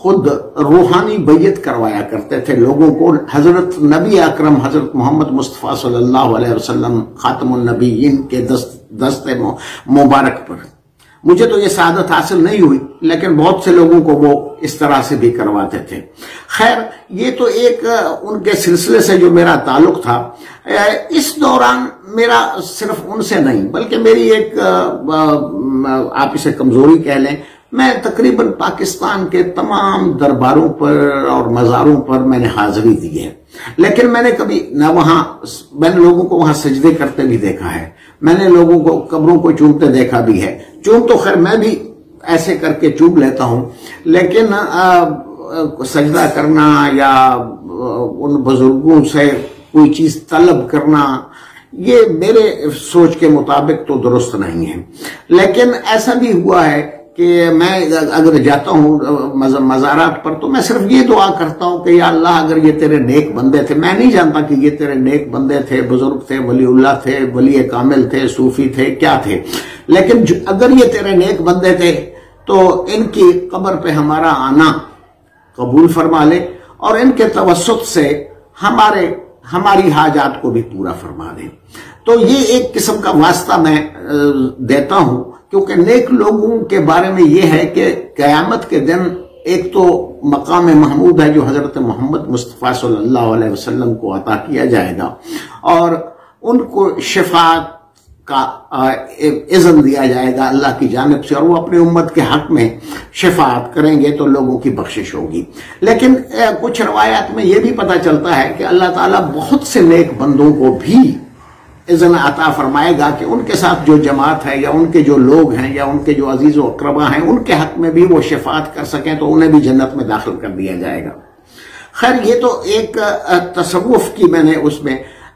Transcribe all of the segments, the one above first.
خود روحانی بیعت کروایا کرتے تھے لوگوں کو حضرت نبی اکرم حضرت محمد مصطفیٰ صلی اللہ علیہ وسلم خاتم النبیین کے دست مبارک پر۔ مجھے تو یہ سعادت حاصل نہیں ہوئی، لیکن بہت سے لوگوں کو وہ اس طرح سے بھی کرواتے تھے۔ خیر، یہ تو ایک ان کے سلسلے سے جو میرا تعلق تھا۔ اس دوران میرا صرف ان سے نہیں بلکہ میری ایک آپ اسے کمزوری کہہ لیں، میں تقریباً پاکستان کے تمام درباروں پر اور مزاروں پر میں نے حاضری دی ہے، لیکن میں نے کبھی نہ میں نے لوگوں کو وہاں سجدے کرتے بھی دیکھا ہے، میں نے لوگوں کو قبروں کو چومتے دیکھا بھی ہے۔ چوم تو خیر میں بھی ایسے کر کے چوم لیتا ہوں، لیکن سجدہ کرنا یا ان بزرگوں سے کوئی چیز طلب کرنا، یہ میرے سوچ کے مطابق تو درست نہیں ہے۔ لیکن ایسا بھی ہوا ہے کہ میں اگر جاتا ہوں مزارات پر تو میں صرف یہ دعا کرتا ہوں کہ یا اللہ اگر یہ تیرے نیک بندے تھے، میں نہیں جانتا کہ یہ تیرے نیک بندے تھے، بزرگ تھے، ولی اللہ تھے، ولی کامل تھے، صوفی تھے، کیا تھے، لیکن اگر یہ تیرے نیک بندے تھے تو ان کی قبر پہ ہمارا آنا قبول فرما لے اور ان کے توسط سے ہماری حاجات کو بھی پورا فرما دے۔ تو یہ ایک قسم کا واسطہ میں دیتا ہوں، کیونکہ نیک لوگوں کے بارے میں یہ ہے کہ قیامت کے دن ایک تو مقام محمود ہے جو حضرت محمد مصطفیٰ صلی اللہ علیہ وسلم کو عطا کیا جائے گا، اور ان کو شفاعت کا اذن دیا جائے گا اللہ کی جانب سے، اور وہ اپنی امت کے حق میں شفاعت کریں گے تو لوگوں کی بخشش ہوگی۔ لیکن کچھ روایات میں یہ بھی پتہ چلتا ہے کہ اللہ تعالیٰ بہت سے نیک بندوں کو بھی اذن عطا فرمائے گا کہ ان کے ساتھ جو جماعت ہے یا ان کے جو لوگ ہیں یا ان کے جو عزیز و اقربا ہیں ان کے حق میں بھی وہ شفاعت کر سکیں تو انہیں بھی جنت میں داخل کر دیا جائے گا۔ خیر، یہ تو ایک تصوف کی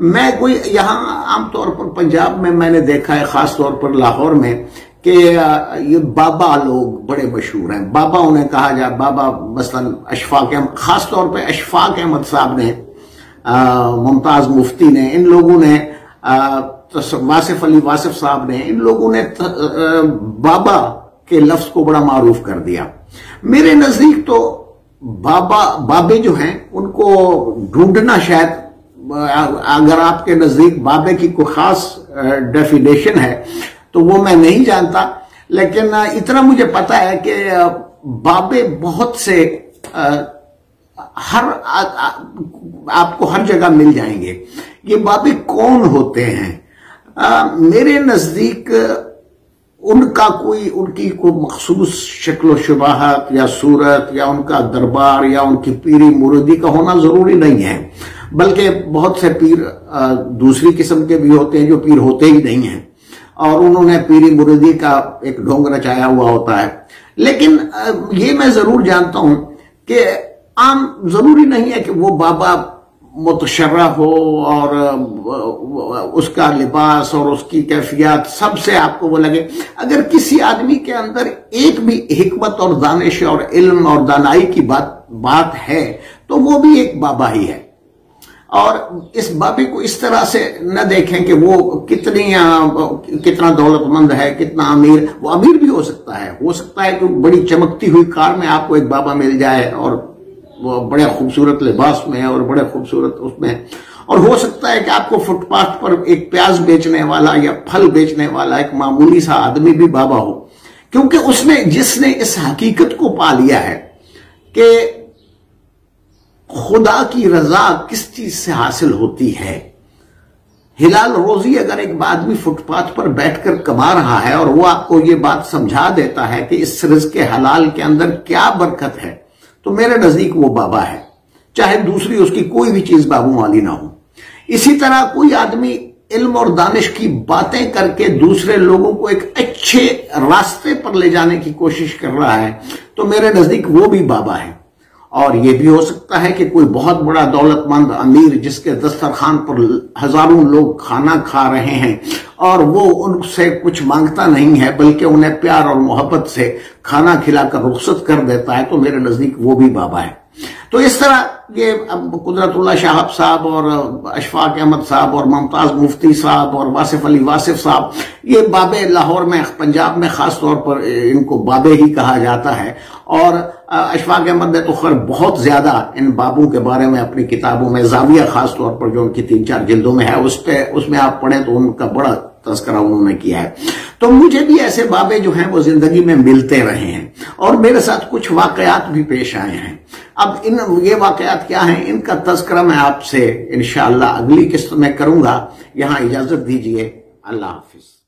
میں کوئی یہاں عام طور پر پنجاب میں نے دیکھا ہے، خاص طور پر لاہور میں، کہ یہ بابا لوگ بڑے مشہور ہیں۔ بابا انہیں کہا جائے، بابا مثلا اشفاق احمد، خاص طور پہ اشفاق احمد صاحب نے، ممتاز مفتی نے، ان لوگوں نے، واصف علی واصف صاحب نے، ان لوگوں نے بابا کے لفظ کو بڑا معروف کر دیا۔ میرے نزدیک تو بابے جو ہیں ان کو ڈھونڈنا، شاید اگر آپ کے نزدیک بابے کی کوئی خاص ڈیفینیشن ہے تو وہ میں نہیں جانتا، لیکن اتنا مجھے پتا ہے کہ بابے بہت سے آپ کو ہر جگہ مل جائیں گے۔ یہ بابے کون ہوتے ہیں؟ میرے نزدیک ان کی کوئی مخصوص شکل و شباہت یا صورت یا ان کا دربار یا ان کی پیری مریدی کا ہونا ضروری نہیں ہے، بلکہ بہت سے پیر دوسری قسم کے بھی ہوتے ہیں جو پیر ہوتے ہی نہیں ہیں، اور انہوں نے پیری مریدی کا ایک ڈھونگ رچایا ہوا ہوتا ہے۔ لیکن یہ میں ضرور جانتا ہوں کہ عام ضروری نہیں ہے کہ وہ بابا متشرح ہو اور اس کا لباس اور اس کی کیفیات سب سے آپ کو وہ لگے۔ اگر کسی آدمی کے اندر ایک بھی حکمت اور دانش اور علم اور دانائی کی بات ہے تو وہ بھی ایک بابا ہی ہے۔ اور اس بابے کو اس طرح سے نہ دیکھیں کہ وہ کتنا دولت مند ہے، کتنا امیر۔ وہ امیر بھی ہو سکتا ہے کہ بڑی چمکتی ہوئی کار میں آپ کو ایک بابا مل جائے اور وہ بڑے خوبصورت لباس میں اور بڑے خوبصورت اس میں، اور ہو سکتا ہے کہ آپ کو فٹ پاتھ پر ایک پیاز بیچنے والا یا پھل بیچنے والا ایک معمولی سا آدمی بھی بابا ہو، کیونکہ جس نے اس حقیقت کو پا لیا ہے کہ خدا کی رضا کس چیز سے حاصل ہوتی ہے۔ حلال روزی اگر ایک آدمی فٹ پاتھ پر بیٹھ کر کما رہا ہے اور وہ آپ کو یہ بات سمجھا دیتا ہے کہ اس رزق حلال کے اندر کیا برکت ہے، تو میرے نزدیک وہ بابا ہے، چاہے دوسری اس کی کوئی بھی چیز بابوں والی نہ ہو۔ اسی طرح کوئی آدمی علم اور دانش کی باتیں کر کے دوسرے لوگوں کو ایک اچھے راستے پر لے جانے کی کوشش کر رہا ہے تو میرے نزدیک وہ بھی بابا ہے۔ اور یہ بھی ہو سکتا ہے کہ کوئی بہت بڑا دولت مند امیر جس کے دسترخوان پر ہزاروں لوگ کھانا کھا رہے ہیں اور وہ ان سے کچھ مانگتا نہیں ہے بلکہ انہیں پیار اور محبت سے کھانا کھلا کر رخصت کر دیتا ہے، تو میرے نزدیک وہ بھی بابا ہے۔ تو اس طرح یہ قدرت اللہ شہاب صاحب اور اشفاق احمد صاحب اور ممتاز مفتی صاحب اور واصف علی واصف صاحب، یہ بابے لاہور میں پنجاب میں خاص طور پر ان کو بابے ہی کہا جاتا ہے، اور اشفاق احمد نے تو خیر بہت زیادہ ان بابوں کے بارے میں اپنی کتابوں میں، زاویہ خاص طور پر جو ان کی 3-4 جلدوں میں ہے اس میں آپ پڑھیں تو ان کا بڑا تذکرہ انہوں نے کیا ہے۔ تو مجھے بھی ایسے بابے جو ہیں وہ زندگی میں ملتے رہے ہیں، اور میرے ساتھ کچھ واقعات بھی پیش آئے ہیں۔ اب یہ واقعات کیا ہیں، ان کا تذکرہ میں آپ سے انشاءاللہ اگلی قسط میں کروں گا۔ یہاں اجازت دیجیے، اللہ حافظ۔